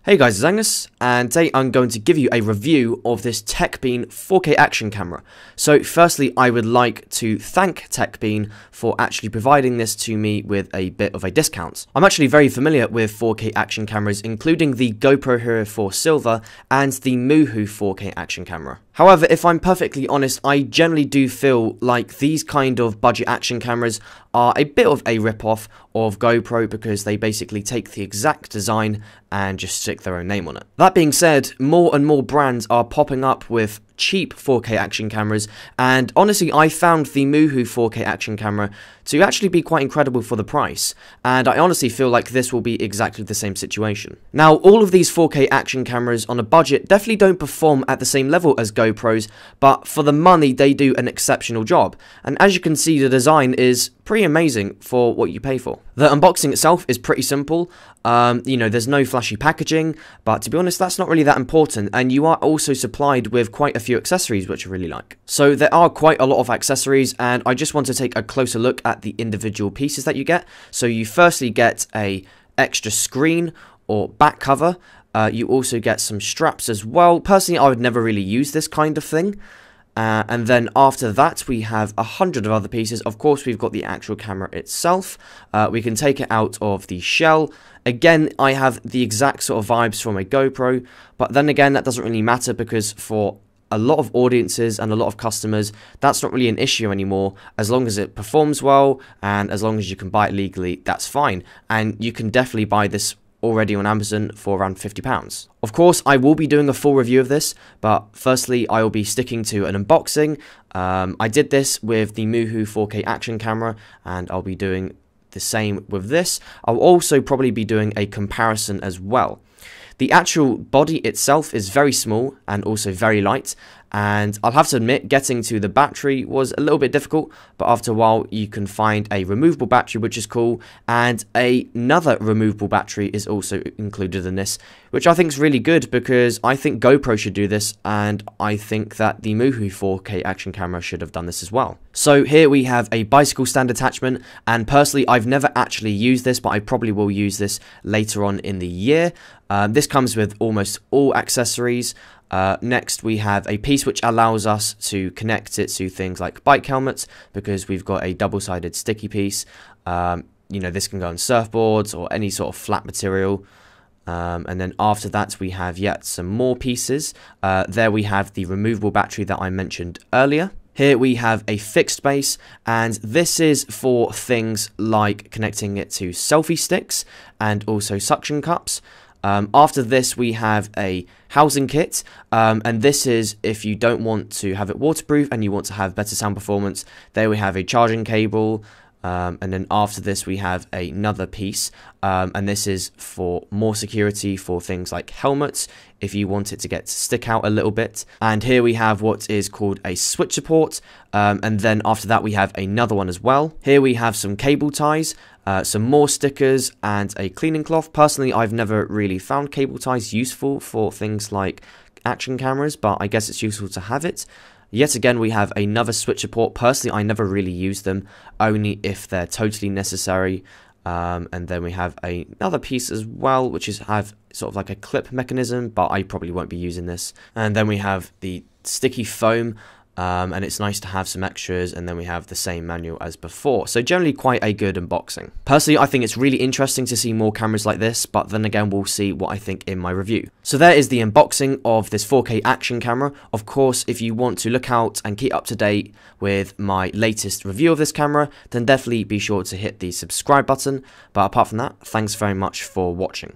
Hey guys, it's Angus, and today I'm going to give you a review of this Techbeam 4K action camera. So firstly, I would like to thank Techbeam for actually providing this to me with a bit of a discount. I'm actually very familiar with 4K action cameras, including the GoPro Hero 4 Silver and the Moohoo 4K action camera. However, if I'm perfectly honest, I generally do feel like these kind of budget action cameras are a bit of a rip-off of GoPro because they basically take the exact design and just stick their own name on it. That being said, more and more brands are popping up with cheap 4K action cameras, and honestly I found the Moohoo 4K action camera to actually be quite incredible for the price, and I honestly feel like this will be exactly the same situation. Now, all of these 4K action cameras on a budget definitely don't perform at the same level as GoPros, but for the money they do an exceptional job, and as you can see, the design is pretty amazing for what you pay for. The unboxing itself is pretty simple. There's no flashy packaging, but to be honest, that's not really that important, and you are also supplied with quite a few accessories which I really like. So there are quite a lot of accessories, and I just want to take a closer look at the individual pieces that you get. So you firstly get a extra screen or back cover. You also get some straps as well. Personally, I would never really use this kind of thing. And then after that, we have 100 of other pieces. Of course, we've got the actual camera itself. We can take it out of the shell. Again, I have the exact sort of vibes from a GoPro, but then again, that doesn't really matter because for a lot of audiences and a lot of customers, that's not really an issue anymore. As long as it performs well and as long as you can buy it legally, that's fine. And you can definitely buy this already on Amazon for around £50. Of course, I will be doing a full review of this, but firstly, I will be sticking to an unboxing. I did this with the Moohoo 4K action camera, and I'll be doing the same with this. I'll also probably be doing a comparison as well. The actual body itself is very small and also very light, and I'll have to admit getting to the battery was a little bit difficult, but after a while you can find a removable battery, which is cool, and another removable battery is also included in this, which I think is really good because I think GoPro should do this, and I think that the Moohoo 4K action camera should have done this as well. So here we have a bicycle stand attachment, and personally I've never actually used this, but I probably will use this later on in the year. This comes with almost all accessories. Next we have a piece which allows us to connect it to things like bike helmets because we've got a double-sided sticky piece. This can go on surfboards or any sort of flat material. And then after that we have yet some more pieces. There we have the removable battery that I mentioned earlier. Here we have a fixed base, and this is for things like connecting it to selfie sticks and also suction cups. After this we have a housing kit, and this is if you don't want to have it waterproof and you want to have better sound performance. There we have a charging cable, and then after this we have another piece, and this is for more security for things like helmets if you want it to stick out a little bit. And here we have what is called a switch support, and then after that we have another one as well. Here we have some cable ties, some more stickers, and a cleaning cloth. Personally, I've never really found cable ties useful for things like action cameras, but I guess it's useful to have it. Yet again, we have another switch support. Personally, I never really use them, only if they're totally necessary. And then we have another piece as well, which have sort of like a clip mechanism, but I probably won't be using this. And then we have the sticky foam, and it's nice to have some extras, and then we have the same manual as before. So generally quite a good unboxing. Personally, I think it's really interesting to see more cameras like this, but then again we'll see what I think in my review. So there is the unboxing of this 4K action camera. Of course, if you want to look out and keep up to date with my latest review of this camera, then definitely be sure to hit the subscribe button. But apart from that, thanks very much for watching.